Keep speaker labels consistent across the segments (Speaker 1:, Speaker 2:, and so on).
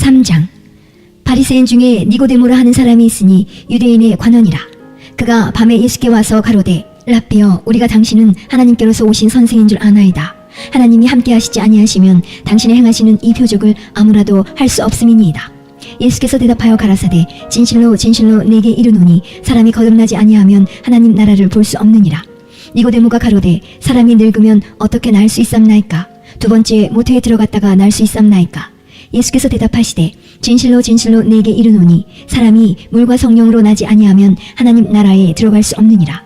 Speaker 1: 3장. 바리새인 중에 니고데모라 하는 사람이 있으니 유대인의 관원이라. 그가 밤에 예수께 와서 가로되 랍비여, 우리가 당신은 하나님께로서 오신 선생인 줄 아나이다. 하나님이 함께 하시지 아니하시면 당신의 행하시는 이 표적을 아무라도 할 수 없음이니이다. 예수께서 대답하여 가라사대 진실로 진실로 내게 이르노니 사람이 거듭나지 아니하면 하나님 나라를 볼 수 없느니라. 니고데모가 가로되 사람이 늙으면 어떻게 날 수 있삼나이까? 두 번째 모태에 들어갔다가 날 수 있삼나이까? 예수께서 대답하시되 진실로 진실로 내게 이르노니 사람이 물과 성령으로 나지 아니하면 하나님 나라에 들어갈 수 없느니라.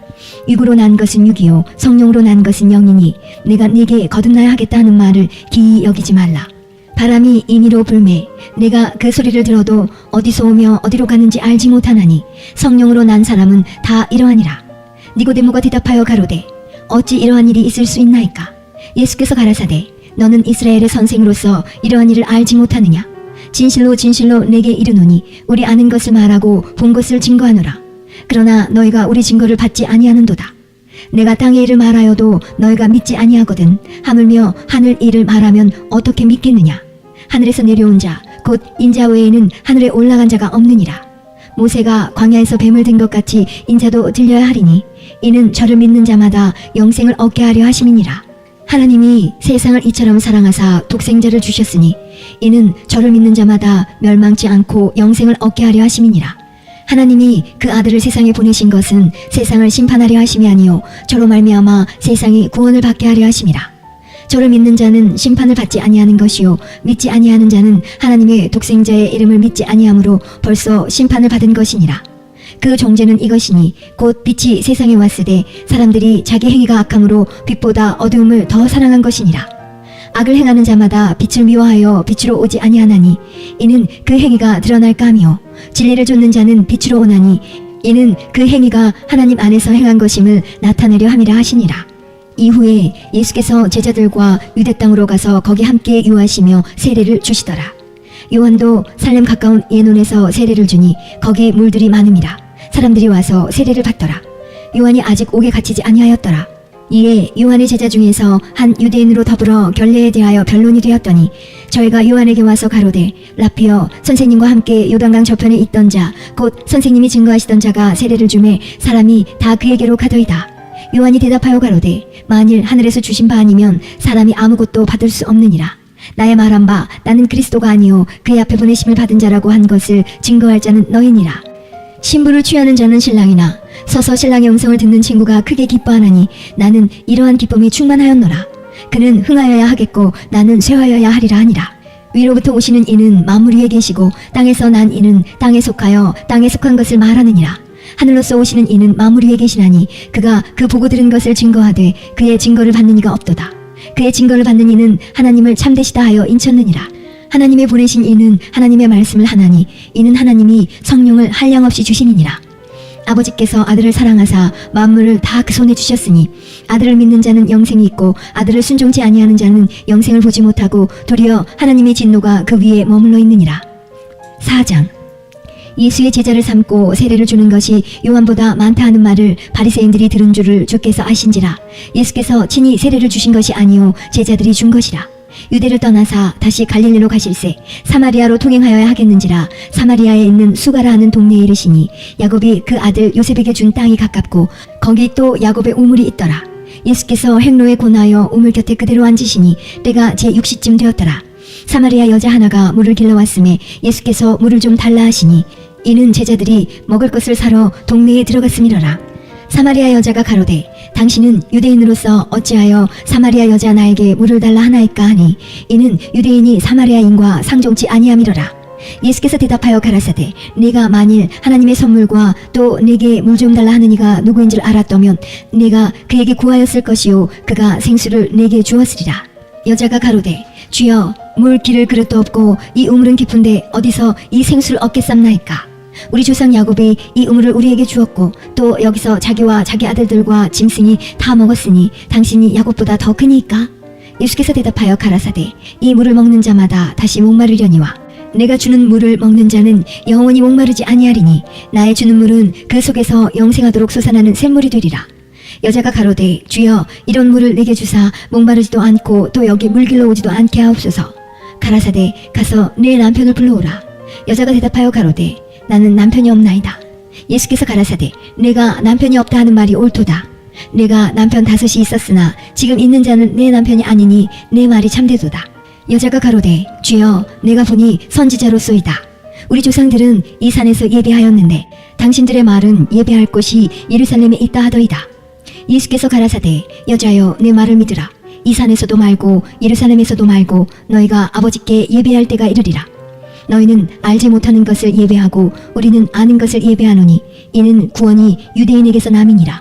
Speaker 1: 육으로 난 것은 육이요 성령으로 난 것은 영이니 내가 네게 거듭나야 하겠다 하는 말을 기이 여기지 말라. 바람이 임의로 불매 내가 그 소리를 들어도 어디서 오며 어디로 가는지 알지 못하나니 성령으로 난 사람은 다 이러하니라. 니고데모가 대답하여 가로되 어찌 이러한 일이 있을 수 있나이까? 예수께서 가라사대 너는 이스라엘의 선생으로서 이러한 일을 알지 못하느냐? 진실로 진실로 내게 이르노니 우리 아는 것을 말하고 본 것을 증거하노라. 그러나 너희가 우리 증거를 받지 아니하는도다. 내가 땅의 일을 말하여도 너희가 믿지 아니하거든 하물며 하늘 일을 말하면 어떻게 믿겠느냐? 하늘에서 내려온 자 곧 인자 외에는 하늘에 올라간 자가 없느니라. 모세가 광야에서 뱀을 든 것 같이 인자도 들려야 하리니 이는 저를 믿는 자마다 영생을 얻게 하려 하심이니라. 하나님이 세상을 이처럼 사랑하사 독생자를 주셨으니 이는 저를 믿는 자마다 멸망치 않고 영생을 얻게 하려 하심이니라. 하나님이 그 아들을 세상에 보내신 것은 세상을 심판하려 하심이 아니요 저로 말미암아 세상이 구원을 받게 하려 하심이라. 저를 믿는 자는 심판을 받지 아니하는 것이요 믿지 아니하는 자는 하나님의 독생자의 이름을 믿지 아니하므로 벌써 심판을 받은 것이니라. 그 종제는 이것이니 곧 빛이 세상에 왔으되 사람들이 자기 행위가 악함으로 빛보다 어두움을 더 사랑한 것이니라. 악을 행하는 자마다 빛을 미워하여 빛으로 오지 아니하나니 이는 그 행위가 드러날까 하며 진리를 좇는 자는 빛으로 오나니 이는 그 행위가 하나님 안에서 행한 것임을 나타내려 함이라 하시니라. 이후에 예수께서 제자들과 유대 땅으로 가서 거기 함께 유하시며 세례를 주시더라. 요한도 살렘 가까운 예논에서 세례를 주니 거기 물들이 많음이라. 사람들이 와서 세례를 받더라. 요한이 아직 옥에 갇히지 아니하였더라. 이에 요한의 제자 중에서 한 유대인으로 더불어 결례에 대하여 변론이 되었더니 저희가 요한에게 와서 가로되 랍비여, 선생님과 함께 요단강 저편에 있던 자 곧 선생님이 증거하시던 자가 세례를 주매 사람이 다 그에게로 가더이다. 요한이 대답하여 가로되 만일 하늘에서 주신 바 아니면 사람이 아무것도 받을 수 없느니라. 나의 말한 바 나는 그리스도가 아니요 그의 앞에 보내심을 받은 자라고 한 것을 증거할 자는 너희니라. 신부를 취하는 자는 신랑이나 서서 신랑의 음성을 듣는 친구가 크게 기뻐하나니 나는 이러한 기쁨이 충만하였노라. 그는 흥하여야 하겠고 나는 쇠하여야 하리라 하니라. 위로부터 오시는 이는 만물 위에 계시고 땅에서 난 이는 땅에 속하여 땅에 속한 것을 말하느니라. 하늘로서 오시는 이는 만물 위에 계시나니 그가 그 보고 들은 것을 증거하되 그의 증거를 받는 이가 없도다. 그의 증거를 받는 이는 하나님을 참되시다 하여 인쳤느니라. 하나님의 보내신 이는 하나님의 말씀을 하나니 이는 하나님이 성령을 한량없이 주시니라. 아버지께서 아들을 사랑하사 만물을 다 그 손에 주셨으니 아들을 믿는 자는 영생이 있고 아들을 순종치 아니하는 자는 영생을 보지 못하고 도리어 하나님의 진노가 그 위에 머물러 있느니라. 4장. 예수의 제자를 삼고 세례를 주는 것이 요한보다 많다 하는 말을 바리새인들이 들은 줄을 주께서 아신지라. 예수께서 친히 세례를 주신 것이 아니요 제자들이 준 것이라. 유대를 떠나사 다시 갈릴리로 가실새 사마리아로 통행하여야 하겠는지라. 사마리아에 있는 수가라 하는 동네에 이르시니 야곱이 그 아들 요셉에게 준 땅이 가깝고 거기 또 야곱의 우물이 있더라. 예수께서 행로에 고나여 우물 곁에 그대로 앉으시니 때가 제6시쯤 되었더라. 사마리아 여자 하나가 물을 길러왔음에 예수께서 물을 좀 달라 하시니 이는 제자들이 먹을 것을 사러 동네에 들어갔음이러라. 사마리아 여자가 가로되 당신은 유대인으로서 어찌하여 사마리아 여자 나에게 물을 달라 하나이까 하니 이는 유대인이 사마리아인과 상종치 아니함이러라. 예수께서 대답하여 가라사대 네가 만일 하나님의 선물과 또 내게 물 좀 달라 하는 이가 누구인 줄 알았다면 네가 그에게 구하였을 것이요 그가 생수를 내게 주었으리라. 여자가 가로되 주여, 물 기를 그릇도 없고 이 우물은 깊은데 어디서 이 생수를 얻겠삼나이까? 우리 조상 야곱이 이 우물을 우리에게 주었고 또 여기서 자기와 자기 아들들과 짐승이 다 먹었으니 당신이 야곱보다 더 크니까? 예수께서 대답하여 가라사대 이 물을 먹는 자마다 다시 목마르려니와 내가 주는 물을 먹는 자는 영원히 목마르지 아니하리니 나의 주는 물은 그 속에서 영생하도록 솟아나는 샘물이 되리라. 여자가 가로되 주여, 이런 물을 내게 주사 목마르지도 않고 또 여기 물길로 오지도 않게 하옵소서. 가라사대 가서 내 남편을 불러오라. 여자가 대답하여 가로되 나는 남편이 없나이다. 예수께서 가라사대 내가 남편이 없다 하는 말이 옳도다. 내가 남편 5이 있었으나 지금 있는 자는 내 남편이 아니니 내 말이 참되도다. 여자가 가로되 주여 내가 보니 선지자로소이다. 우리 조상들은 이 산에서 예배하였는데 당신들의 말은 예배할 곳이 예루살렘에 있다 하더이다. 예수께서 가라사대 여자여 내 말을 믿으라. 이 산에서도 말고 예루살렘에서도 말고 너희가 아버지께 예배할 때가 이르리라. 너희는 알지 못하는 것을 예배하고 우리는 아는 것을 예배하노니 이는 구원이 유대인에게서 남이니라.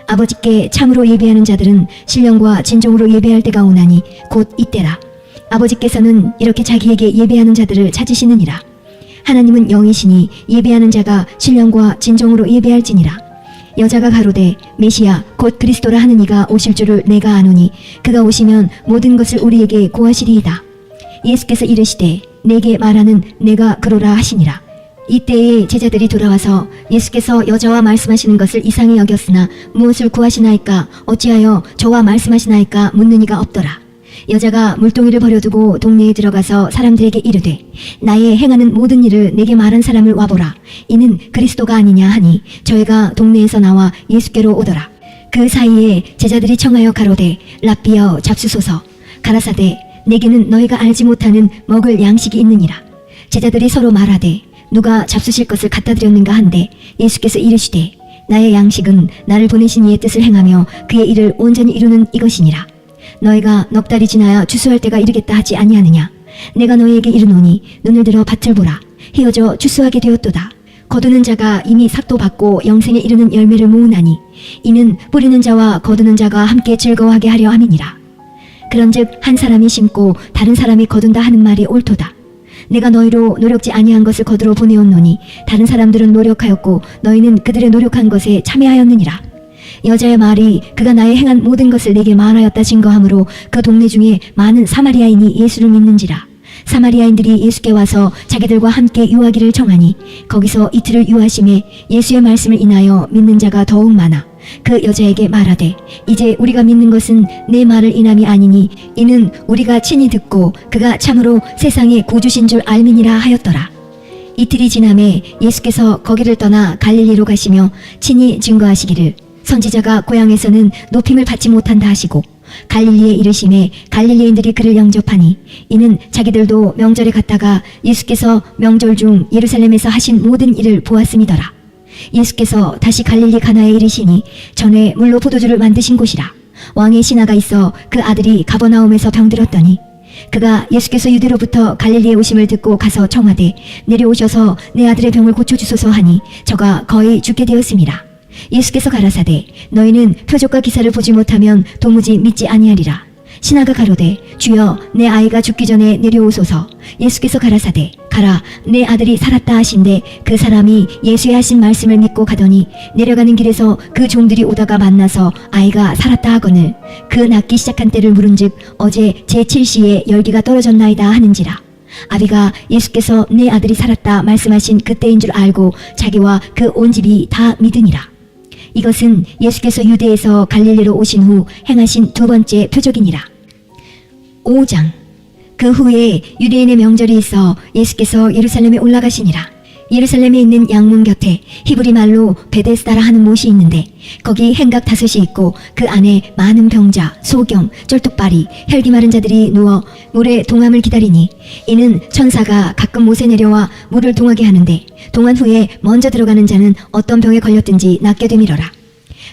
Speaker 1: 아버지께 참으로 예배하는 자들은 신령과 진정으로 예배할 때가 오나니 곧 이때라. 아버지께서는 이렇게 자기에게 예배하는 자들을 찾으시느니라. 하나님은 영이시니 예배하는 자가 신령과 진정으로 예배할지니라. 여자가 가로되 메시아 곧 그리스도라 하는 이가 오실 줄을 내가 아노니 그가 오시면 모든 것을 우리에게 고하시리이다. 예수께서 이르시되 내게 말하는 내가 그로라 하시니라. 이때에 제자들이 돌아와서 예수께서 여자와 말씀하시는 것을 이상히 여겼으나 무엇을 구하시나이까 어찌하여 저와 말씀하시나이까 묻는 이가 없더라. 여자가 물동이를 버려두고 동네에 들어가서 사람들에게 이르되 나의 행하는 모든 일을 내게 말한 사람을 와보라. 이는 그리스도가 아니냐 하니 저희가 동네에서 나와 예수께로 오더라. 그 사이에 제자들이 청하여 가로되 랍비여 잡수소서. 가라사대 내게는 너희가 알지 못하는 먹을 양식이 있느니라. 제자들이 서로 말하되 누가 잡수실 것을 갖다 드렸는가 한데 예수께서 이르시되 나의 양식은 나를 보내신 이의 뜻을 행하며 그의 일을 온전히 이루는 이것이니라. 너희가 넉 달이 지나야 추수할 때가 이르겠다 하지 아니하느냐. 내가 너희에게 이르노니 눈을 들어 밭을 보라. 헤어져 추수하게 되었도다. 거두는 자가 이미 삭도 받고 영생에 이르는 열매를 모으나니 이는 뿌리는 자와 거두는 자가 함께 즐거워하게 하려 함이니라. 그런즉 한 사람이 심고 다른 사람이 거둔다 하는 말이 옳도다. 내가 너희로 노력지 아니한 것을 거두러 보내었노니 다른 사람들은 노력하였고 너희는 그들의 노력한 것에 참여하였느니라. 여자의 말이 그가 나의 행한 모든 것을 내게 말하였다 증거하므로 그 동네 중에 많은 사마리아인이 예수를 믿는지라. 사마리아인들이 예수께 와서 자기들과 함께 유하기를 청하니 거기서 이틀을 유하심에 예수의 말씀을 인하여 믿는 자가 더욱 많아 그 여자에게 말하되 이제 우리가 믿는 것은 내 말을 인함이 아니니 이는 우리가 친히 듣고 그가 참으로 세상의 구주신 줄 알미니라 하였더라. 이틀이 지남에 예수께서 거기를 떠나 갈릴리로 가시며 친히 증거하시기를 선지자가 고향에서는 높임을 받지 못한다 하시고 갈릴리에 이르심에 갈릴리인들이 그를 영접하니 이는 자기들도 명절에 갔다가 예수께서 명절 중 예루살렘에서 하신 모든 일을 보았음이더라. 예수께서 다시 갈릴리 가나에 이르시니 전에 물로 포도주를 만드신 곳이라. 왕의 신하가 있어 그 아들이 가버나움에서 병들었더니 그가 예수께서 유대로부터 갈릴리에 오심을 듣고 가서 청하되 내려오셔서 내 아들의 병을 고쳐주소서 하니 저가 거의 죽게 되었음이라. 예수께서 가라사대 너희는 표적과 기사를 보지 못하면 도무지 믿지 아니하리라. 신하가 가로되 주여 내 아이가 죽기 전에 내려오소서. 예수께서 가라사대 가라 내 아들이 살았다 하신대 그 사람이 예수의 하신 말씀을 믿고 가더니 내려가는 길에서 그 종들이 오다가 만나서 아이가 살았다 하거늘 그 낫기 시작한 때를 물은즉 어제 제7시에 열기가 떨어졌나이다 하는지라. 아비가 예수께서 내 아들이 살았다 말씀하신 그때인 줄 알고 자기와 그 온 집이 다 믿으니라. 이것은 예수께서 유대에서 갈릴리로 오신 후 행하신 두 번째 표적이니라. 5장. 그 후에 유대인의 명절이 있어 예수께서 예루살렘에 올라가시니라. 예루살렘에 있는 양문 곁에 히브리 말로 베데스다라 하는 못이 있는데 거기 행각 5이 있고 그 안에 많은 병자, 소경, 쩔뚝발이, 혈기 마른 자들이 누워 물의 동함을 기다리니 이는 천사가 가끔 못에 내려와 물을 동하게 하는데 동한 후에 먼저 들어가는 자는 어떤 병에 걸렸든지 낫게 되밀어라.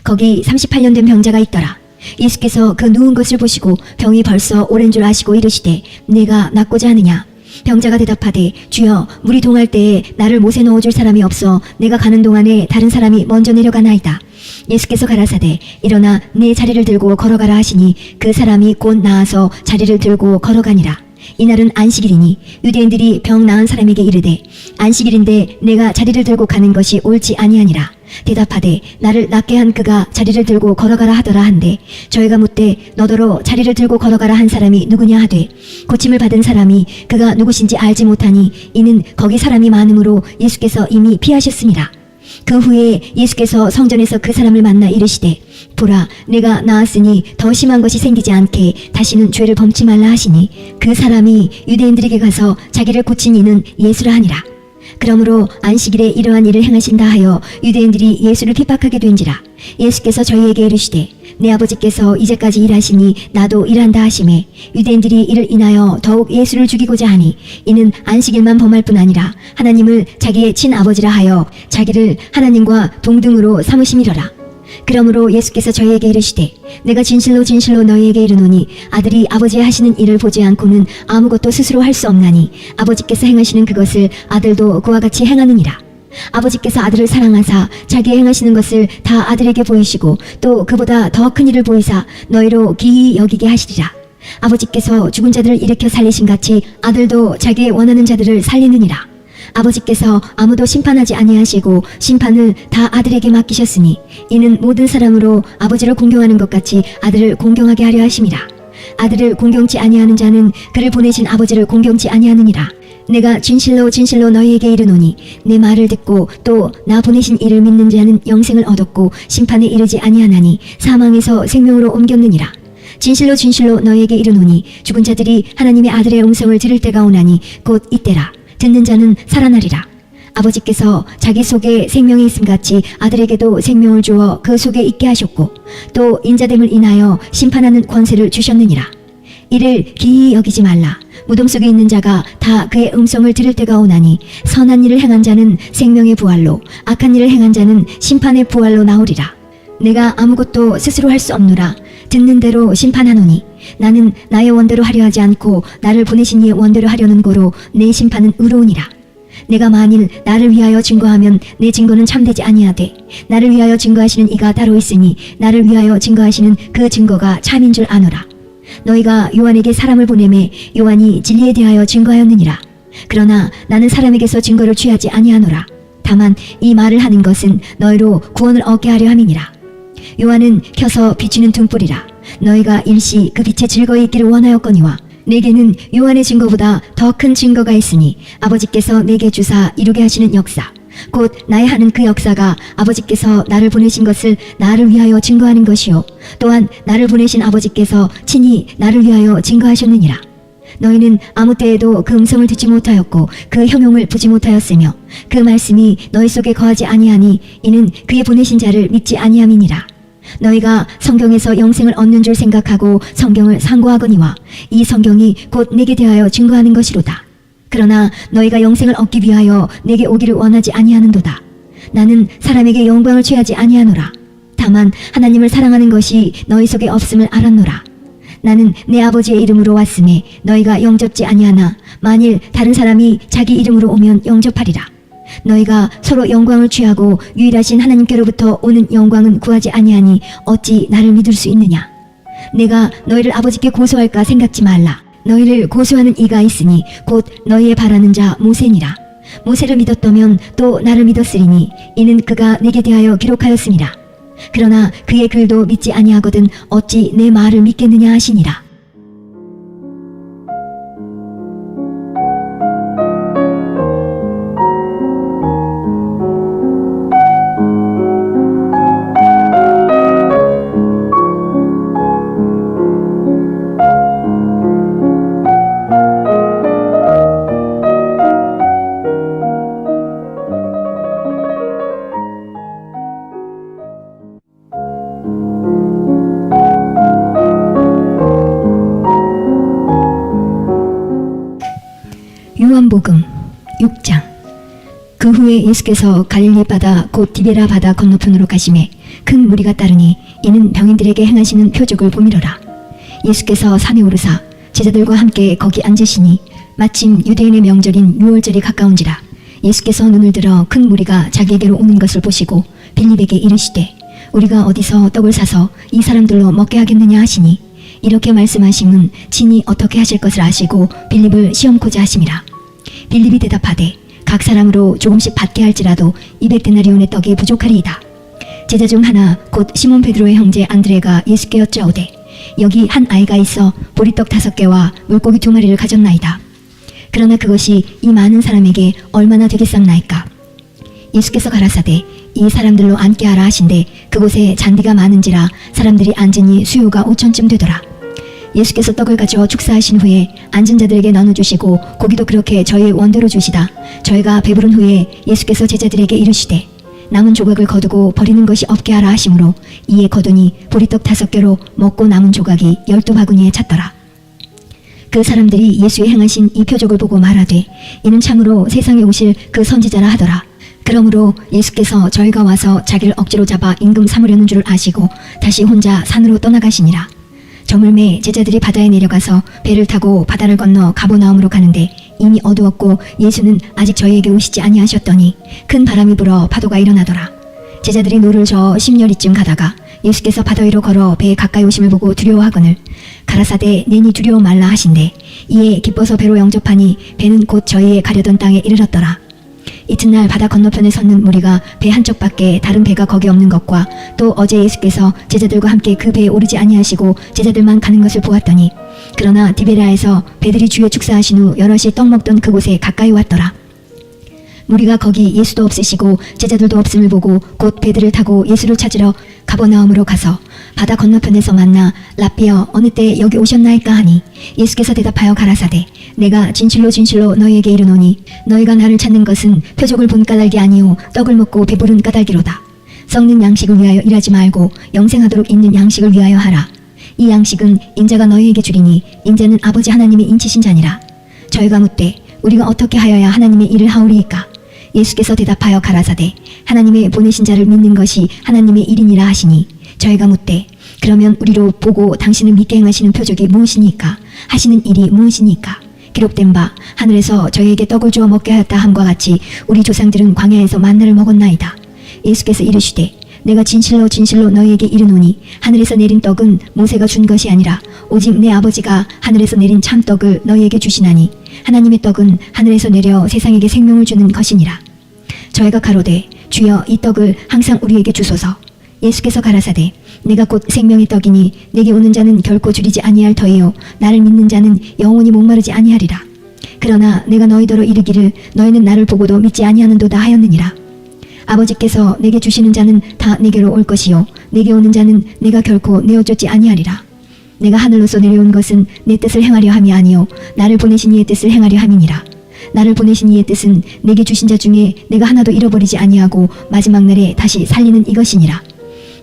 Speaker 1: 거기 38년 된 병자가 있더라. 예수께서 그 누운 것을 보시고 병이 벌써 오랜 줄 아시고 이르시되 내가 낫고자 하느냐. 병자가 대답하되 주여 물이 동할 때에 나를 못에 넣어줄 사람이 없어 내가 가는 동안에 다른 사람이 먼저 내려가나이다. 예수께서 가라사대 일어나 내 자리를 들고 걸어가라 하시니 그 사람이 곧 나아서 자리를 들고 걸어가니라. 이날은 안식일이니 유대인들이 병 나은 사람에게 이르되 안식일인데 내가 자리를 들고 가는 것이 옳지 아니하니라. 대답하되 나를 낫게 한 그가 자리를 들고 걸어가라 하더라 한데 저희가 묻되 너더러 자리를 들고 걸어가라 한 사람이 누구냐 하되 고침을 받은 사람이 그가 누구신지 알지 못하니 이는 거기 사람이 많음으로 예수께서 이미 피하셨습니다. 그 후에 예수께서 성전에서 그 사람을 만나 이르시되 보라, 내가 나았으니 더 심한 것이 생기지 않게 다시는 죄를 범치 말라 하시니 그 사람이 유대인들에게 가서 자기를 고친 이는 예수라 하니라. 그러므로 안식일에 이러한 일을 행하신다 하여 유대인들이 예수를 핍박하게 된지라. 예수께서 저희에게 이르시되 내 아버지께서 이제까지 일하시니 나도 일한다 하시매 유대인들이 이를 인하여 더욱 예수를 죽이고자 하니 이는 안식일만 범할 뿐 아니라 하나님을 자기의 친아버지라 하여 자기를 하나님과 동등으로 삼으심이로라. 그러므로 예수께서 저희에게 이르시되 내가 진실로 진실로 너희에게 이르노니 아들이 아버지 하시는 일을 보지 않고는 아무것도 스스로 할 수 없나니 아버지께서 행하시는 그것을 아들도 그와 같이 행하느니라. 아버지께서 아들을 사랑하사 자기 행하시는 것을 다 아들에게 보이시고 또 그보다 더 큰 일을 보이사 너희로 기이 여기게 하시리라. 아버지께서 죽은 자들을 일으켜 살리신 같이 아들도 자기의 원하는 자들을 살리느니라. 아버지께서 아무도 심판하지 아니하시고 심판을 다 아들에게 맡기셨으니 이는 모든 사람으로 아버지를 공경하는 것 같이 아들을 공경하게 하려 하심이라. 아들을 공경치 아니하는 자는 그를 보내신 아버지를 공경치 아니하느니라. 내가 진실로 진실로 너희에게 이르노니 내 말을 듣고 또 나 보내신 이를 믿는 자는 영생을 얻었고 심판에 이르지 아니하나니 사망에서 생명으로 옮겼느니라. 진실로 진실로 너희에게 이르노니 죽은 자들이 하나님의 아들의 음성을 들을 때가 오나니 곧 이때라. 듣는 자는 살아나리라. 아버지께서 자기 속에 생명이 있음같이 아들에게도 생명을 주어 그 속에 있게 하셨고 또 인자됨을 인하여 심판하는 권세를 주셨느니라. 이를 기이 여기지 말라. 무덤 속에 있는 자가 다 그의 음성을 들을 때가 오나니 선한 일을 행한 자는 생명의 부활로 악한 일을 행한 자는 심판의 부활로 나오리라. 내가 아무것도 스스로 할 수 없노라. 듣는 대로 심판하노니 나는 나의 원대로 하려 하지 않고 나를 보내신 이의 원대로 하려는 거로 내 심판은 의로우니라. 내가 만일 나를 위하여 증거하면 내 증거는 참되지 아니하되 나를 위하여 증거하시는 이가 따로 있으니 나를 위하여 증거하시는 그 증거가 참인 줄 아노라. 너희가 요한에게 사람을 보내매 요한이 진리에 대하여 증거하였느니라. 그러나 나는 사람에게서 증거를 취하지 아니하노라. 다만 이 말을 하는 것은 너희로 구원을 얻게 하려 함이니라. 요한은 켜서 비추는 등불이라. 너희가 일시 그 빛에 즐거이 있기를 원하였거니와 내게는 요한의 증거보다 더 큰 증거가 있으니 아버지께서 내게 주사 이루게 하시는 역사 곧 나의 하는 그 역사가 아버지께서 나를 보내신 것을 나를 위하여 증거하는 것이요 또한 나를 보내신 아버지께서 친히 나를 위하여 증거하셨느니라. 너희는 아무 때에도 그 음성을 듣지 못하였고 그 형용을 보지 못하였으며 그 말씀이 너희 속에 거하지 아니하니 이는 그의 보내신 자를 믿지 아니함이니라. 너희가 성경에서 영생을 얻는 줄 생각하고 성경을 상고하거니와 이 성경이 곧 내게 대하여 증거하는 것이로다. 그러나 너희가 영생을 얻기 위하여 내게 오기를 원하지 아니하는도다. 나는 사람에게 영광을 취하지 아니하노라. 다만 하나님을 사랑하는 것이 너희 속에 없음을 알았노라. 나는 내 아버지의 이름으로 왔음에 너희가 영접지 아니하나 만일 다른 사람이 자기 이름으로 오면 영접하리라. 너희가 서로 영광을 취하고 유일하신 하나님께로부터 오는 영광은 구하지 아니하니 어찌 나를 믿을 수 있느냐. 내가 너희를 아버지께 고소할까 생각지 말라. 너희를 고소하는 이가 있으니 곧 너희의 바라는 자 모세니라. 모세를 믿었다면 또 나를 믿었으리니 이는 그가 내게 대하여 기록하였음이라. 그러나 그의 글도 믿지 아니하거든 어찌 내 말을 믿겠느냐 하시니라. 요한복음 6장. 그 후에 예수께서 갈릴리 바다 곧 디베라 바다 건너편으로 가시매 큰 무리가 따르니 이는 병인들에게 행하시는 표적을 보미러라. 예수께서 산에 오르사 제자들과 함께 거기 앉으시니 마침 유대인의 명절인 유월절이 가까운지라. 예수께서 눈을 들어 큰 무리가 자기에게로 오는 것을 보시고 빌립에게 이르시되 우리가 어디서 떡을 사서 이 사람들로 먹게 하겠느냐 하시니 이렇게 말씀하심은 친히 어떻게 하실 것을 아시고 빌립을 시험코자 하심이라. 빌립이 대답하되 각 사람으로 조금씩 받게 할지라도 200데나리온의 떡이 부족하리이다. 제자 중 하나 곧 시몬 베드로의 형제 안드레가 예수께 여짜오되 여기 한 아이가 있어 보리떡 5개와 물고기 2마리를 가졌나이다. 그러나 그것이 이 많은 사람에게 얼마나 되겠삼나이까. 예수께서 가라사대 이 사람들로 앉게 하라 하신대 그곳에 잔디가 많은지라 사람들이 앉으니 수요가 5천쯤 되더라. 예수께서 떡을 가져 축사하신 후에 앉은 자들에게 나눠주시고 고기도 그렇게 저희의 원대로 주시다. 저희가 배부른 후에 예수께서 제자들에게 이르시되 남은 조각을 거두고 버리는 것이 없게 하라 하심으로 이에 거두니 보리떡 5개로 먹고 남은 조각이 12바구니에 찼더라. 그 사람들이 예수의 행하신 이 표적을 보고 말하되 이는 참으로 세상에 오실 그 선지자라 하더라. 그러므로 예수께서 저희가 와서 자기를 억지로 잡아 임금 삼으려는 줄을 아시고 다시 혼자 산으로 떠나가시니라. 저물매 제자들이 바다에 내려가서 배를 타고 바다를 건너 가버나움으로 가는데 이미 어두웠고 예수는 아직 저희에게 오시지 아니하셨더니 큰 바람이 불어 파도가 일어나더라. 제자들이 노를 저어 10여리쯤 가다가 예수께서 바다 위로 걸어 배에 가까이 오심을 보고 두려워하거늘 가라사대 내니 두려워 말라 하신대 이에 기뻐서 배로 영접하니 배는 곧 저희의 가려던 땅에 이르렀더라. 이튿날 바다 건너편에 섰는 무리가 배 한쪽밖에 다른 배가 거기 없는 것과 또 어제 예수께서 제자들과 함께 그 배에 오르지 아니하시고 제자들만 가는 것을 보았더니 그러나 디베랴에서 배들이 주에 축사하신 후 여럿이 떡 먹던 그곳에 가까이 왔더라. 무리가 거기 예수도 없으시고 제자들도 없음을 보고 곧 배들을 타고 예수를 찾으러 가버나움으로 가서 바다 건너편에서 만나 라삐여 어느 때 여기 오셨나이까 하니 예수께서 대답하여 가라사대 내가 진실로 진실로 너희에게 이르노니 너희가 나를 찾는 것은 표적을 본 까닭이 아니오 떡을 먹고 배부른 까닭이로다. 썩는 양식을 위하여 일하지 말고 영생하도록 있는 양식을 위하여 하라. 이 양식은 인자가 너희에게 주리니 인자는 아버지 하나님이 인치신 자니라. 저희가 묻되 우리가 어떻게 하여야 하나님의 일을 하오리이까? 예수께서 대답하여 가라사대 하나님의 보내신 자를 믿는 것이 하나님의 일이니라 하시니 저희가 묻되 그러면 우리로 보고 당신을 믿게 행하시는 표적이 무엇이니까? 하시는 일이 무엇이니까? 기록된 바 하늘에서 저희에게 떡을 주어 먹게 하였다 함과 같이 우리 조상들은 광야에서 만나를 먹었나이다. 예수께서 이르시되 내가 진실로 진실로 너희에게 이르노니 하늘에서 내린 떡은 모세가 준 것이 아니라 오직 내 아버지가 하늘에서 내린 참떡을 너희에게 주시나니 하나님의 떡은 하늘에서 내려 세상에게 생명을 주는 것이니라. 저희가 가로되 주여 이 떡을 항상 우리에게 주소서. 예수께서 가라사대 내가 곧 생명의 떡이니 내게 오는 자는 결코 줄이지 아니할 터이요 나를 믿는 자는 영원히 목마르지 아니하리라. 그러나 내가 너희더러 이르기를 너희는 나를 보고도 믿지 아니하는도다 하였느니라. 아버지께서 내게 주시는 자는 다 내게로 올 것이요 내게 오는 자는 내가 결코 내어 쫓지 아니하리라. 내가 하늘로서 내려온 것은 내 뜻을 행하려 함이 아니요 나를 보내신 이의 뜻을 행하려 함이니라. 나를 보내신 이의 뜻은 내게 주신 자 중에 내가 하나도 잃어버리지 아니하고 마지막 날에 다시 살리는 이것이니라.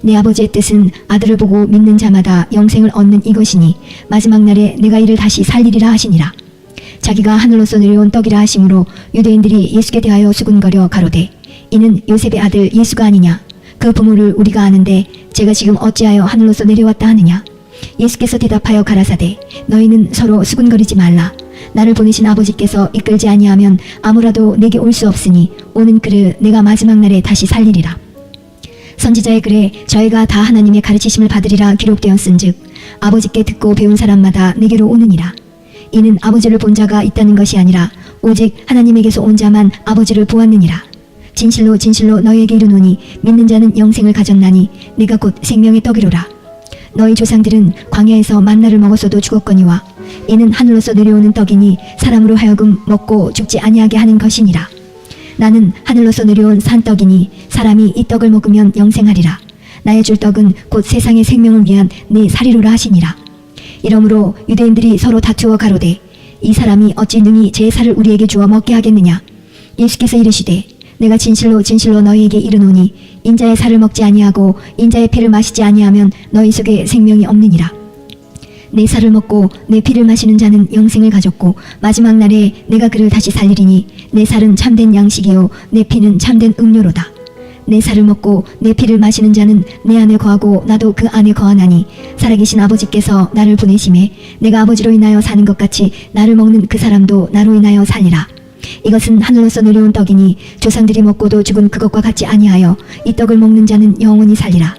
Speaker 1: 내 아버지의 뜻은 아들을 보고 믿는 자마다 영생을 얻는 이것이니 마지막 날에 내가 이를 다시 살리리라 하시니라. 자기가 하늘로서 내려온 떡이라 하심으로 유대인들이 예수께 대하여 수군거려 가로되 이는 요셉의 아들 예수가 아니냐? 그 부모를 우리가 아는데 제가 지금 어찌하여 하늘로서 내려왔다 하느냐? 예수께서 대답하여 가라사대 너희는 서로 수군거리지 말라. 나를 보내신 아버지께서 이끌지 아니하면 아무라도 내게 올 수 없으니 오는 그를 내가 마지막 날에 다시 살리리라. 선지자의 글에 저희가 다 하나님의 가르치심을 받으리라 기록되었은즉 아버지께 듣고 배운 사람마다 내게로 오느니라. 이는 아버지를 본 자가 있다는 것이 아니라 오직 하나님에게서 온 자만 아버지를 보았느니라. 진실로 진실로 너희에게 이르노니 믿는 자는 영생을 가졌나니 내가 곧 생명의 떡이로라. 너희 조상들은 광야에서 만나를 먹었어도 죽었거니와 이는 하늘로서 내려오는 떡이니 사람으로 하여금 먹고 죽지 아니하게 하는 것이니라. 나는 하늘로서 내려온 산떡이니 사람이 이 떡을 먹으면 영생하리라. 나의 줄 떡은 곧 세상의 생명을 위한 내 살이로라 하시니라. 이러므로 유대인들이 서로 다투어 가로되 이 사람이 어찌 능히 제 살을 우리에게 주어 먹게 하겠느냐? 예수께서 이르시되 내가 진실로 진실로 너희에게 이르노니 인자의 살을 먹지 아니하고 인자의 피를 마시지 아니하면 너희 속에 생명이 없느니라. 내 살을 먹고 내 피를 마시는 자는 영생을 가졌고 마지막 날에 내가 그를 다시 살리리니 내 살은 참된 양식이요 내 피는 참된 음료로다. 내 살을 먹고 내 피를 마시는 자는 내 안에 거하고 나도 그 안에 거하나니 살아계신 아버지께서 나를 보내심에 내가 아버지로 인하여 사는 것 같이 나를 먹는 그 사람도 나로 인하여 살리라. 이것은 하늘로서 내려온 떡이니 조상들이 먹고도 죽은 그것과 같지 아니하여 이 떡을 먹는 자는 영원히 살리라.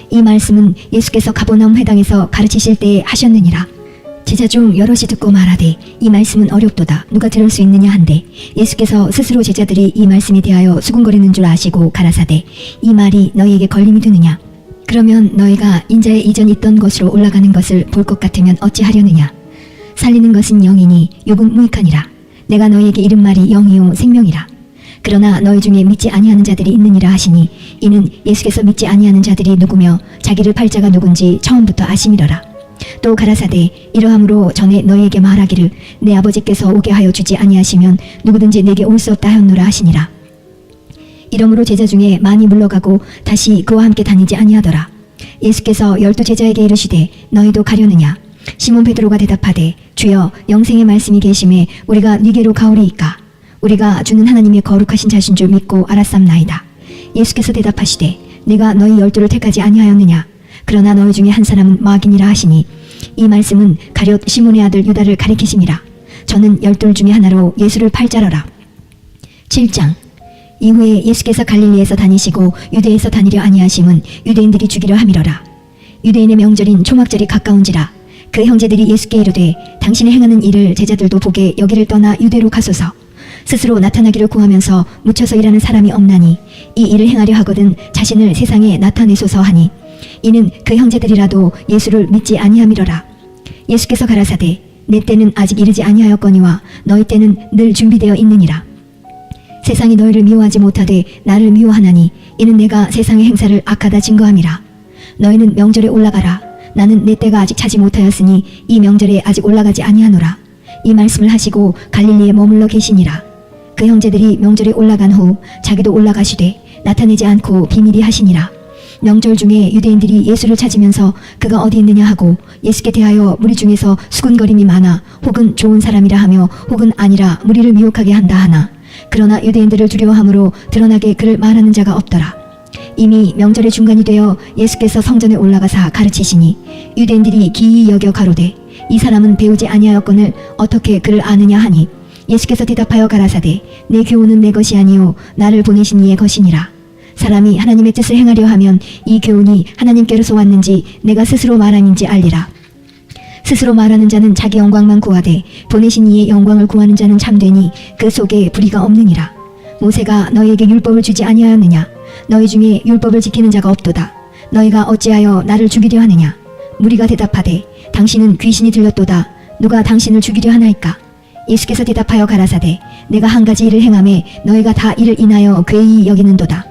Speaker 1: 이 말씀은 예수께서 가버나움 회당에서 가르치실 때에 하셨느니라. 제자 중 여럿이 듣고 말하되 이 말씀은 어렵도다 누가 들을 수 있느냐 한데 예수께서 스스로 제자들이 이 말씀에 대하여 수군거리는 줄 아시고 가라사대 이 말이 너희에게 걸림이 되느냐? 그러면 너희가 인자의 이전 있던 것으로 올라가는 것을 볼 것 같으면 어찌하려느냐? 살리는 것은 영이니 육은 무익하니라. 내가 너희에게 이른 말이 영이요 생명이라. 그러나 너희 중에 믿지 아니하는 자들이 있느니라 하시니 이는 예수께서 믿지 아니하는 자들이 누구며 자기를 팔 자가 누군지 처음부터 아심이러라. 또 가라사대 이러함으로 전에 너희에게 말하기를 내 아버지께서 오게 하여 주지 아니하시면 누구든지 내게 올 수 없다 하였노라 하시니라. 이러므로 제자 중에 많이 물러가고 다시 그와 함께 다니지 아니하더라. 예수께서 12 제자에게 이르시되 너희도 가려느냐? 시몬 베드로가 대답하되 주여 영생의 말씀이 계심에 우리가 네게로 가오리이까? 우리가 주는 하나님의 거룩하신 자신 줄 믿고 알았삼나이다. 예수께서 대답하시되 내가 너희 12를 택하지 아니하였느냐? 그러나 너희 중에 한 사람은 마귀니라 하시니 이 말씀은 가룟 시몬의 아들 유다를 가리키심이라. 저는 12 중에 하나로 예수를 팔 자러라. 7장. 이후에 예수께서 갈릴리에서 다니시고 유대에서 다니려 아니하심은 유대인들이 죽이려 함이러라. 유대인의 명절인 초막절이 가까운지라. 그 형제들이 예수께 이르되 당신이 행하는 일을 제자들도 보게 여기를 떠나 유대로 가소서. 스스로 나타나기를 구하면서 묻혀서 일하는 사람이 없나니 이 일을 행하려 하거든 자신을 세상에 나타내소서 하니 이는 그 형제들이라도 예수를 믿지 아니함이러라. 예수께서 가라사대 내 때는 아직 이르지 아니하였거니와 너희 때는 늘 준비되어 있느니라. 세상이 너희를 미워하지 못하되 나를 미워하나니 이는 내가 세상의 행사를 악하다 증거함이라. 너희는 명절에 올라가라. 나는 내 때가 아직 차지 못하였으니 이 명절에 아직 올라가지 아니하노라. 이 말씀을 하시고 갈릴리에 머물러 계시니라. 그 형제들이 명절에 올라간 후 자기도 올라가시되 나타내지 않고 비밀히 하시니라. 명절 중에 유대인들이 예수를 찾으면서 그가 어디 있느냐 하고 예수께 대하여 무리 중에서 수군거림이 많아 혹은 좋은 사람이라 하며 혹은 아니라 무리를 미혹하게 한다 하나 그러나 유대인들을 두려워함으로 드러나게 그를 말하는 자가 없더라. 이미 명절의 중간이 되어 예수께서 성전에 올라가사 가르치시니 유대인들이 기이 여겨 가로되 이 사람은 배우지 아니하였거늘 어떻게 그를 아느냐 하니 예수께서 대답하여 가라사대 내 교훈은 내 것이 아니요 나를 보내신 이의 것이니라. 사람이 하나님의 뜻을 행하려 하면 이 교훈이 하나님께로서 왔는지 내가 스스로 말함인지 알리라. 스스로 말하는 자는 자기 영광만 구하되 보내신 이의 영광을 구하는 자는 참되니 그 속에 불의가 없느니라. 모세가 너희에게 율법을 주지 아니하였느냐? 너희 중에 율법을 지키는 자가 없도다. 너희가 어찌하여 나를 죽이려 하느냐? 무리가 대답하되 당신은 귀신이 들렸도다. 누가 당신을 죽이려 하나이까? 예수께서 대답하여 가라사대 내가 한 가지 일을 행하매 너희가 다 이를 인하여 괴히 여기는도다.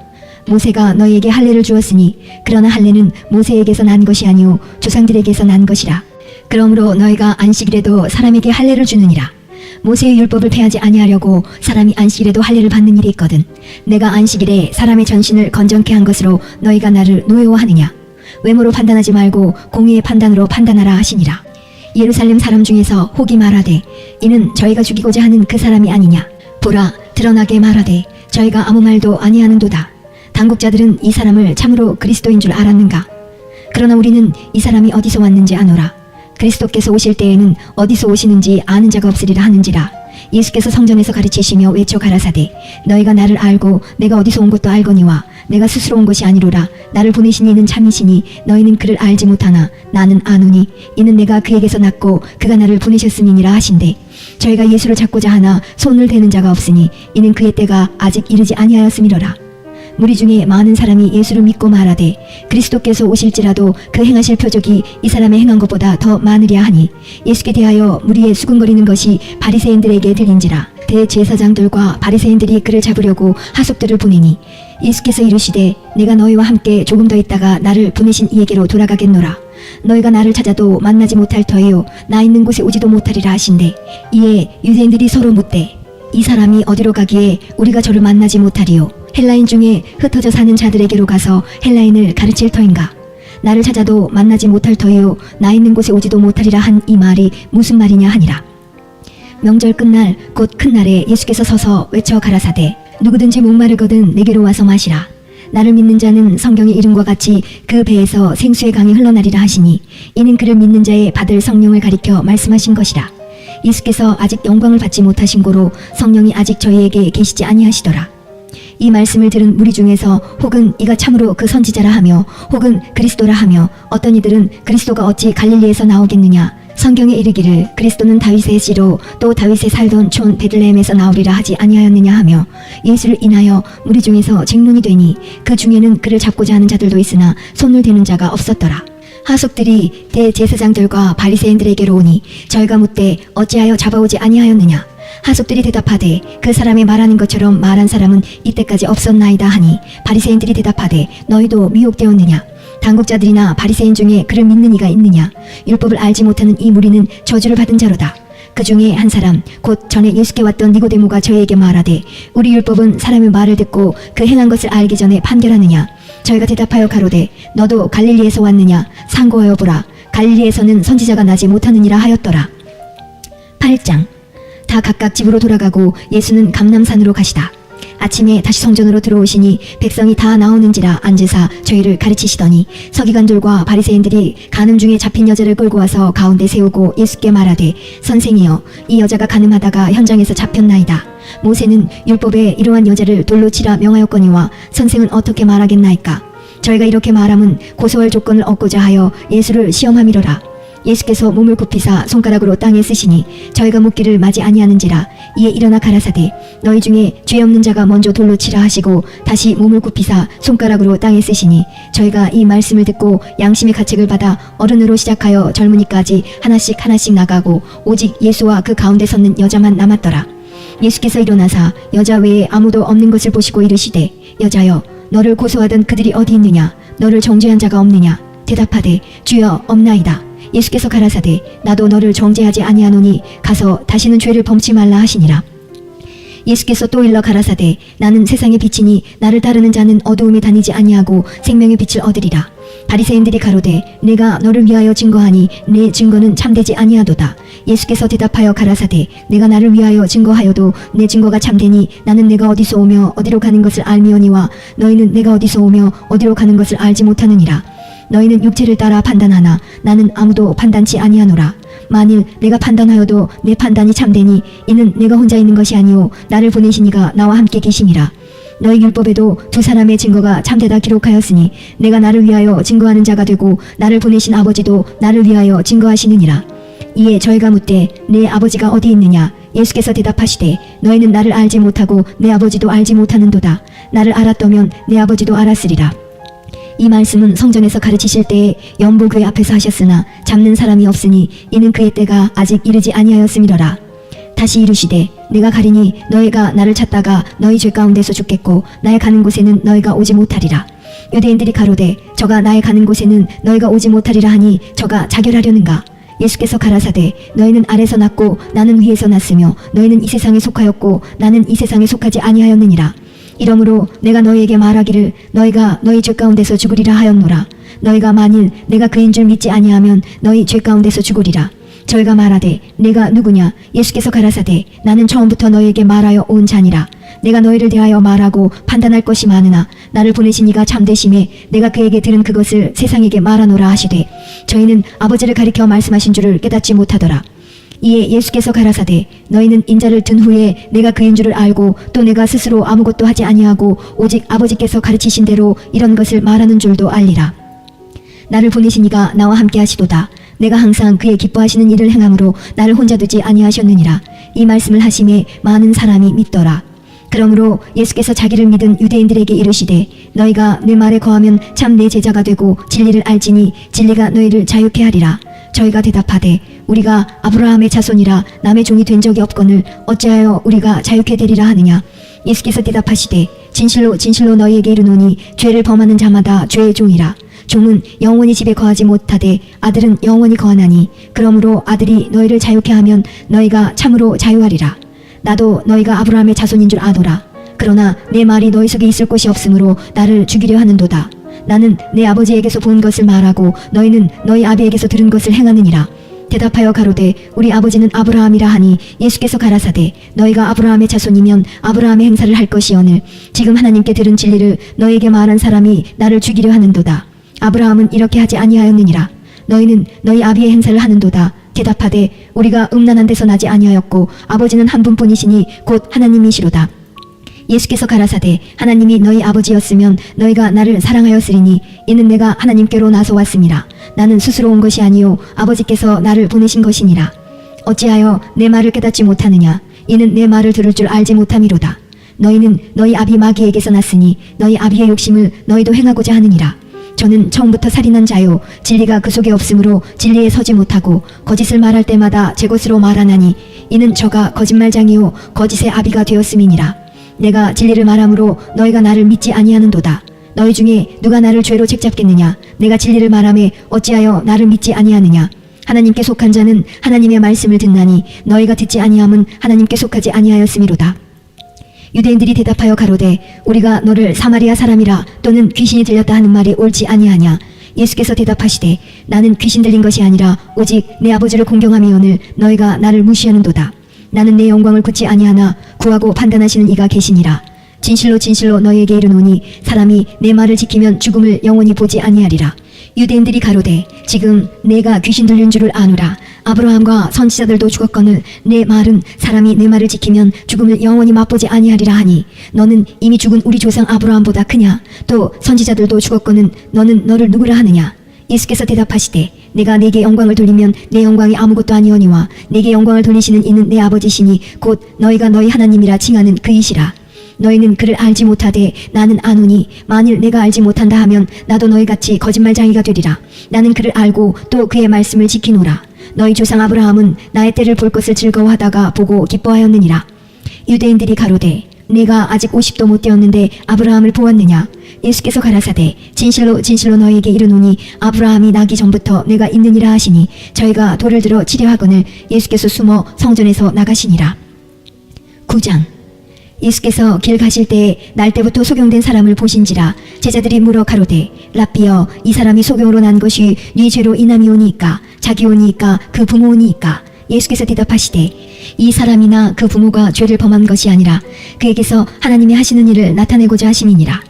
Speaker 1: 모세가 너희에게 할례를 주었으니 그러나 할례는 모세에게서 난 것이 아니오 조상들에게서 난 것이라. 그러므로 너희가 안식일에도 사람에게 할례를 주느니라. 모세의 율법을 폐하지 아니하려고 사람이 안식일에도 할례를 받는 일이 있거든. 내가 안식일에 사람의 전신을 건전케 한 것으로 너희가 나를 노예워하느냐? 외모로 판단하지 말고 공의의 판단으로 판단하라 하시니라. 예루살렘 사람 중에서 혹이 말하되 이는 저희가 죽이고자 하는 그 사람이 아니냐? 보라 드러나게 말하되 저희가 아무 말도 아니하는도다. 당국자들은 이 사람을 참으로 그리스도인 줄 알았는가? 그러나 우리는 이 사람이 어디서 왔는지 아노라. 그리스도께서 오실 때에는 어디서 오시는지 아는 자가 없으리라 하는지라. 예수께서 성전에서 가르치시며 외쳐 가라사대 너희가 나를 알고 내가 어디서 온 것도 알거니와 내가 스스로 온 것이 아니로라. 나를 보내신 이는 참이시니 너희는 그를 알지 못하나 나는 아노니 이는 내가 그에게서 났고 그가 나를 보내셨음이니라 하신대. 저희가 예수를 찾고자 하나 손을 대는 자가 없으니 이는 그의 때가 아직 이르지 아니하였음이로라. 무리 중에 많은 사람이 예수를 믿고 말하되 그리스도께서 오실지라도 그 행하실 표적이 이 사람의 행한 것보다 더 많으랴 하니 예수께 대하여 무리의 수군거리는 것이 바리새인들에게 들린지라. 대제사장들과 바리새인들이 그를 잡으려고 하속들을 보내니 예수께서 이르시되 내가 너희와 함께 조금 더 있다가 나를 보내신 이에게로 돌아가겠노라. 너희가 나를 찾아도 만나지 못할 터이요 나 있는 곳에 오지도 못하리라 하신대. 이에 유대인들이 서로 묻되 이 사람이 어디로 가기에 우리가 저를 만나지 못하리요? 헬라인 중에 흩어져 사는 자들에게로 가서 헬라인을 가르칠 터인가? 나를 찾아도 만나지 못할 터이요 나 있는 곳에 오지도 못하리라 한 이 말이 무슨 말이냐 하니라. 명절 끝날 곧 큰 날에 예수께서 서서 외쳐 가라사대 누구든지 목마르거든 내게로 와서 마시라. 나를 믿는 자는 성경의 이름과 같이 그 배에서 생수의 강이 흘러나리라 하시니 이는 그를 믿는 자의 받을 성령을 가리켜 말씀하신 것이라. 예수께서 아직 영광을 받지 못하신 고로 성령이 아직 저희에게 계시지 아니하시더라. 이 말씀을 들은 무리 중에서 혹은 이가 참으로 그 선지자라 하며 혹은 그리스도라 하며 어떤 이들은 그리스도가 어찌 갈릴리에서 나오겠느냐 성경에 이르기를 그리스도는 다윗의 씨로 또 다윗의 살던 촌 베들레헴에서 나오리라 하지 아니하였느냐 하며 예수를 인하여 무리 중에서 쟁론이 되니 그 중에는 그를 잡고자 하는 자들도 있으나 손을 대는 자가 없었더라. 하속들이 대제사장들과 바리새인들에게로 오니 저희가 묻되 어찌하여 잡아오지 아니하였느냐? 하속들이 대답하되 그 사람이 말하는 것처럼 말한 사람은 이때까지 없었나이다 하니 바리새인들이 대답하되 너희도 미혹되었느냐? 당국자들이나 바리새인 중에 그를 믿는 이가 있느냐? 율법을 알지 못하는 이 무리는 저주를 받은 자로다. 그 중에 한 사람 곧 전에 예수께 왔던 니고데모가 저희에게 말하되 우리 율법은 사람의 말을 듣고 그 행한 것을 알기 전에 판결하느냐? 저희가 대답하여 가로되 너도 갈릴리에서 왔느냐? 상고하여 보라. 갈릴리에서는 선지자가 나지 못하느니라 하였더라. 8장. 다 각각 집으로 돌아가고 예수는 감람산으로 가시다. 아침에 다시 성전으로 들어오시니 백성이 다 나오는지라 앉으사 저희를 가르치시더니 서기관들과 바리새인들이 간음 중에 잡힌 여자를 끌고 와서 가운데 세우고 예수께 말하되 선생이여 이 여자가 간음하다가 현장에서 잡혔나이다. 모세는 율법에 이러한 여자를 돌로 치라 명하였거니와 선생은 어떻게 말하겠나이까? 저희가 이렇게 말함은 고소할 조건을 얻고자 하여 예수를 시험함이로라. 예수께서 몸을 굽히사 손가락으로 땅에 쓰시니 저희가 묻기를 마지 아니하는지라. 이에 일어나 가라사대 너희 중에 죄 없는 자가 먼저 돌로 치라 하시고 다시 몸을 굽히사 손가락으로 땅에 쓰시니 저희가 이 말씀을 듣고 양심의 가책을 받아 어른으로 시작하여 젊은이까지 하나씩 나가고 오직 예수와 그 가운데 섰는 여자만 남았더라. 예수께서 일어나사 여자 외에 아무도 없는 것을 보시고 이르시되 여자여 너를 고소하던 그들이 어디 있느냐? 너를 정죄한 자가 없느냐? 대답하되 주여 없나이다. 예수께서 가라사대 나도 너를 정죄하지 아니하노니 가서 다시는 죄를 범치 말라 하시니라. 예수께서 또 일러 가라사대 나는 세상의 빛이니 나를 따르는 자는 어두움에 다니지 아니하고 생명의 빛을 얻으리라. 바리새인들이 가로되 내가 너를 위하여 증거하니 내 증거는 참되지 아니하도다. 예수께서 대답하여 가라사대 내가 나를 위하여 증거하여도 내 증거가 참되니 나는 내가 어디서 오며 어디로 가는 것을 알미오니와 너희는 내가 어디서 오며 어디로 가는 것을 알지 못하느니라. 너희는 육체를 따라 판단하나 나는 아무도 판단치 아니하노라. 만일 내가 판단하여도 내 판단이 참되니 이는 내가 혼자 있는 것이 아니오 나를 보내신 이가 나와 함께 계심이라. 너희 율법에도 두 사람의 증거가 참되다 기록하였으니 내가 나를 위하여 증거하는 자가 되고 나를 보내신 아버지도 나를 위하여 증거하시느니라. 이에 저희가 묻되 내 아버지가 어디 있느냐? 예수께서 대답하시되 너희는 나를 알지 못하고 내 아버지도 알지 못하는도다. 나를 알았더면 내 아버지도 알았으리라. 이 말씀은 성전에서 가르치실 때에 연보교회 앞에서 하셨으나 잡는 사람이 없으니 이는 그의 때가 아직 이르지 아니하였음이로라. 다시 이르시되 내가 가리니 너희가 나를 찾다가 너희 죄 가운데서 죽겠고 나의 가는 곳에는 너희가 오지 못하리라. 유대인들이 가로되 저가 나의 가는 곳에는 너희가 오지 못하리라 하니 저가 자결하려는가? 예수께서 가라사대 너희는 아래서 났고 나는 위에서 났으며 너희는 이 세상에 속하였고 나는 이 세상에 속하지 아니하였느니라. 이러므로 내가 너희에게 말하기를 너희가 너희 죄 가운데서 죽으리라 하였노라. 너희가 만일 내가 그인 줄 믿지 아니하면 너희 죄 가운데서 죽으리라. 저희가 말하되 내가 누구냐? 예수께서 가라사대 나는 처음부터 너희에게 말하여 온 자니라. 내가 너희를 대하여 말하고 판단할 것이 많으나 나를 보내신 이가 참되심에 내가 그에게 들은 그것을 세상에게 말하노라 하시되 저희는 아버지를 가리켜 말씀하신 줄을 깨닫지 못하더라. 이에 예수께서 가라사대 너희는 인자를 든 후에 내가 그인 줄을 알고 또 내가 스스로 아무것도 하지 아니하고 오직 아버지께서 가르치신 대로 이런 것을 말하는 줄도 알리라. 나를 보내신 이가 나와 함께 하시도다. 내가 항상 그의 기뻐하시는 일을 행함으로 나를 혼자 두지 아니하셨느니라. 이 말씀을 하심에 많은 사람이 믿더라. 그러므로 예수께서 자기를 믿은 유대인들에게 이르시되 너희가 내 말에 거하면 참 내 제자가 되고 진리를 알지니 진리가 너희를 자유케 하리라. 저희가 대답하되 우리가 아브라함의 자손이라 남의 종이 된 적이 없거늘 어찌하여 우리가 자유케 되리라 하느냐? 예수께서 대답하시되 진실로 진실로 너희에게 이르노니 죄를 범하는 자마다 죄의 종이라. 종은 영원히 집에 거하지 못하되 아들은 영원히 거하나니 그러므로 아들이 너희를 자유케 하면 너희가 참으로 자유하리라. 나도 너희가 아브라함의 자손인 줄 아노라. 그러나 내 말이 너희 속에 있을 곳이 없으므로 나를 죽이려 하는도다. 나는 내 아버지에게서 본 것을 말하고 너희는 너희 아비에게서 들은 것을 행하느니라. 대답하여 가로되 우리 아버지는 아브라함이라 하니 예수께서 가라사대 너희가 아브라함의 자손이면 아브라함의 행사를 할 것이오늘 지금 하나님께 들은 진리를 너희에게 말한 사람이 나를 죽이려 하는도다. 아브라함은 이렇게 하지 아니하였느니라. 너희는 너희 아비의 행사를 하는도다. 대답하되 우리가 음란한 데서 나지 아니하였고 아버지는 한 분뿐이시니 곧 하나님이시로다. 예수께서 가라사대 하나님이 너희 아버지였으면 너희가 나를 사랑하였으리니 이는 내가 하나님께로 나서 왔음이라. 나는 스스로 온 것이 아니요 아버지께서 나를 보내신 것이니라. 어찌하여 내 말을 깨닫지 못하느냐? 이는 내 말을 들을 줄 알지 못함이로다. 너희는 너희 아비 마귀에게서 났으니 너희 아비의 욕심을 너희도 행하고자 하느니라. 저는 처음부터 살인한 자요 진리가 그 속에 없으므로 진리에 서지 못하고 거짓을 말할 때마다 제 것으로 말하나니 이는 저가 거짓말장이요 거짓의 아비가 되었음이니라. 내가 진리를 말함으로 너희가 나를 믿지 아니하는도다. 너희 중에 누가 나를 죄로 책잡겠느냐? 내가 진리를 말하매 어찌하여 나를 믿지 아니하느냐? 하나님께 속한 자는 하나님의 말씀을 듣나니 너희가 듣지 아니함은 하나님께 속하지 아니하였음이로다. 유대인들이 대답하여 가로되 우리가 너를 사마리아 사람이라 또는 귀신이 들렸다 하는 말이 옳지 아니하냐? 예수께서 대답하시되 나는 귀신 들린 것이 아니라 오직 내 아버지를 공경함이오늘 너희가 나를 무시하는도다. 나는 내 영광을 굳지 아니하나 구하고 판단하시는 이가 계시니라. 진실로 진실로 너희에게 이르노니 사람이 내 말을 지키면 죽음을 영원히 보지 아니하리라. 유대인들이 가로되 지금 내가 귀신 들린 줄을 아노라. 아브라함과 선지자들도 죽었거늘 내 말은 사람이 내 말을 지키면 죽음을 영원히 맛보지 아니하리라 하니 너는 이미 죽은 우리 조상 아브라함보다 크냐? 또 선지자들도 죽었거늘 너는 너를 누구라 하느냐? 예수께서 대답하시되 내가 내게 영광을 돌리면 내 영광이 아무것도 아니오니와 내게 영광을 돌리시는 이는 내 아버지시니 곧 너희가 너희 하나님이라 칭하는 그이시라. 너희는 그를 알지 못하되 나는 아노니 만일 내가 알지 못한다 하면 나도 너희같이 거짓말장이가 되리라. 나는 그를 알고 또 그의 말씀을 지키노라. 너희 조상 아브라함은 나의 때를 볼 것을 즐거워하다가 보고 기뻐하였느니라. 유대인들이 가로되 내가 아직 50도 못 되었는데 아브라함을 보았느냐? 예수께서 가라사대 진실로 진실로 너희에게 이르노니 아브라함이 나기 전부터 내가 있느니라 하시니 저희가 돌을 들어 치려 하거늘 예수께서 숨어 성전에서 나가시니라. 9장. 예수께서 길 가실 때에 날 때부터 소경된 사람을 보신지라. 제자들이 물어 가로되 랍비여 이 사람이 소경으로 난 것이 네 죄로 인함이오니이까 자기오니이까 그 부모오니이까? 예수께서 대답하시되 이 사람이나 그 부모가 죄를 범한 것이 아니라 그에게서 하나님이 하시는 일을 나타내고자 하심이니라.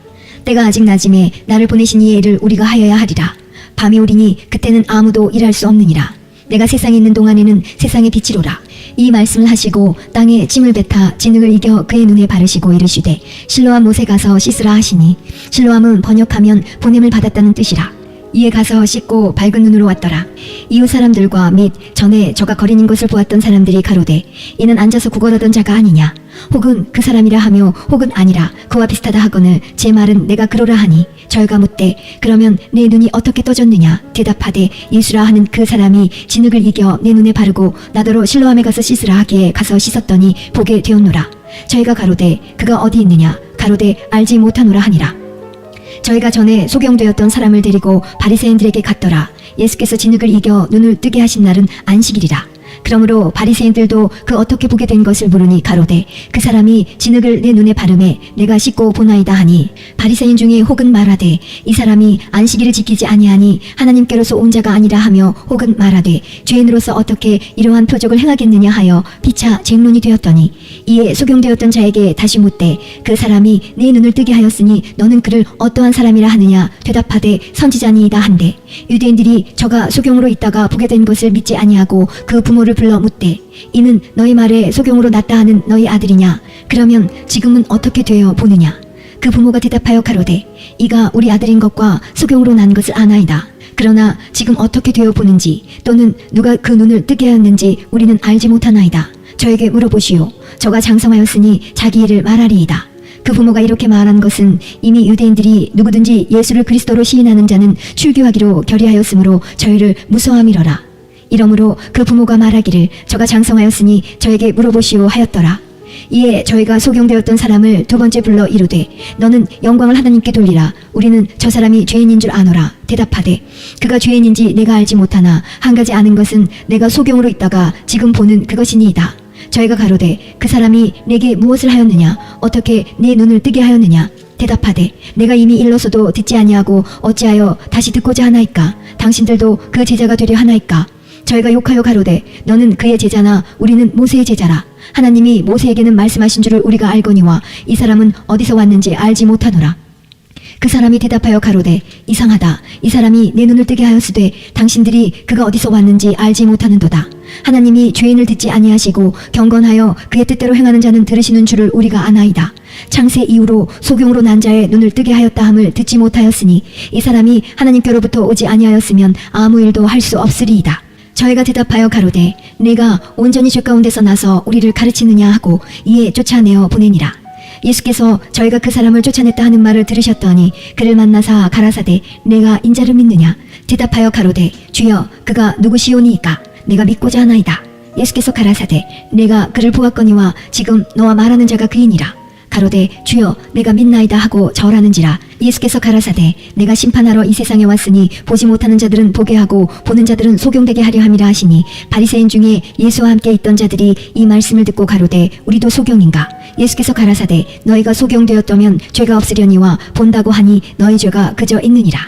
Speaker 1: 때가 아직 낮음에 나를 보내신 이의 일을 우리가 하여야 하리라. 밤이 오리니 그때는 아무도 일할 수 없느니라. 내가 세상에 있는 동안에는 세상의 빛이로라. 이 말씀을 하시고 땅에 침을 뱉아 진흙을 이겨 그의 눈에 바르시고 이르시되 실로암 못에 가서 씻으라 하시니 실로암은 번역하면 보냄을 받았다는 뜻이라. 이에 가서 씻고 밝은 눈으로 왔더라. 이웃 사람들과 및 전에 저가 거린인 것을 보았던 사람들이 가로되 이는 앉아서 구걸하던 자가 아니냐? 혹은 그 사람이라 하며 혹은 아니라 그와 비슷하다 하거늘 제 말은 내가 그러라 하니 저희가 묻되 그러면 내 눈이 어떻게 떠졌느냐? 대답하되 예수라 하는 그 사람이 진흙을 이겨 내 눈에 바르고 나더러 실로암에 가서 씻으라 하기에 가서 씻었더니 보게 되었노라. 저희가 가로되 그가 어디 있느냐? 가로되 알지 못하노라 하니라. 저희가 전에 소경되었던 사람을 데리고 바리새인들에게 갔더라. 예수께서 진흙을 이겨 눈을 뜨게 하신 날은 안식일이라. 그러므로 바리새인들도 그 어떻게 보게 된 것을 물으니 가로되 그 사람이 진흙을 내 눈에 바르매 내가 씻고 보나이다 하니 바리새인 중에 혹은 말하되 이 사람이 안식일을 지키지 아니하니 하나님께로서 온 자가 아니라 하며 혹은 말하되 죄인으로서 어떻게 이러한 표적을 행하겠느냐 하여 피차 쟁론이 되었더니 이에 소경되었던 자에게 다시 묻되 그 사람이 내 눈을 뜨게 하였으니 너는 그를 어떠한 사람이라 하느냐? 대답하되 선지자니이다 한데 유대인들이 저가 소경으로 있다가 보게 된 것을 믿지 아니하고 그 부모를 불러 묻되 이는 너희 말에 소경으로 났다 하는 너희 아들이냐? 그러면 지금은 어떻게 되어 보느냐? 그 부모가 대답하여 가로되 이가 우리 아들인 것과 소경으로 난 것을 아나이다. 그러나 지금 어떻게 되어 보는지 또는 누가 그 눈을 뜨게 하였는지 우리는 알지 못하나이다. 저에게 물어보시오. 저가 장성하였으니 자기 일을 말하리이다. 그 부모가 이렇게 말한 것은 이미 유대인들이 누구든지 예수를 그리스도로 시인하는 자는 출교하기로 결의하였으므로 저희를 무서워함이러라. 이러므로 그 부모가 말하기를 저가 장성하였으니 저에게 물어보시오 하였더라. 이에 저희가 소경되었던 사람을 두 번째 불러 이르되 너는 영광을 하나님께 돌리라. 우리는 저 사람이 죄인인 줄 아노라. 대답하되 그가 죄인인지 내가 알지 못하나 한 가지 아는 것은 내가 소경으로 있다가 지금 보는 그것이니이다. 저희가 가로되 그 사람이 내게 무엇을 하였느냐? 어떻게 내 눈을 뜨게 하였느냐? 대답하되 내가 이미 일러서도 듣지 아니하고 어찌하여 다시 듣고자 하나이까? 당신들도 그 제자가 되려 하나이까? 저희가 욕하여 가로되 너는 그의 제자나 우리는 모세의 제자라. 하나님이 모세에게는 말씀하신 줄을 우리가 알거니와 이 사람은 어디서 왔는지 알지 못하노라. 그 사람이 대답하여 가로되 이상하다. 이 사람이 내 눈을 뜨게 하였으되 당신들이 그가 어디서 왔는지 알지 못하는도다. 하나님이 죄인을 듣지 아니하시고 경건하여 그의 뜻대로 행하는 자는 들으시는 줄을 우리가 아나이다. 창세 이후로 소경으로 난 자의 눈을 뜨게 하였다 함을 듣지 못하였으니 이 사람이 하나님께로부터 오지 아니하였으면 아무 일도 할 수 없으리이다. 저희가 대답하여 가로되 내가 온전히 죄 가운데서 나서 우리를 가르치느냐 하고 이에 쫓아내어 보내니라. 예수께서 저희가 그 사람을 쫓아냈다 하는 말을 들으셨더니 그를 만나사 가라사대 내가 인자를 믿느냐 대답하여 가로되 주여 그가 누구시오니이까 내가 믿고자 하나이다. 예수께서 가라사대 내가 그를 보았거니와 지금 너와 말하는 자가 그이니라. 가로되 주여 내가 믿나이다 하고 절하는지라. 예수께서 가라사대 내가 심판하러 이 세상에 왔으니 보지 못하는 자들은 보게 하고 보는 자들은 소경되게 하려 함이라 하시니 바리새인 중에 예수와 함께 있던 자들이 이 말씀을 듣고 가로되 우리도 소경인가. 예수께서 가라사대 너희가 소경되었다면 죄가 없으려니와 본다고 하니 너희 죄가 그저 있느니라.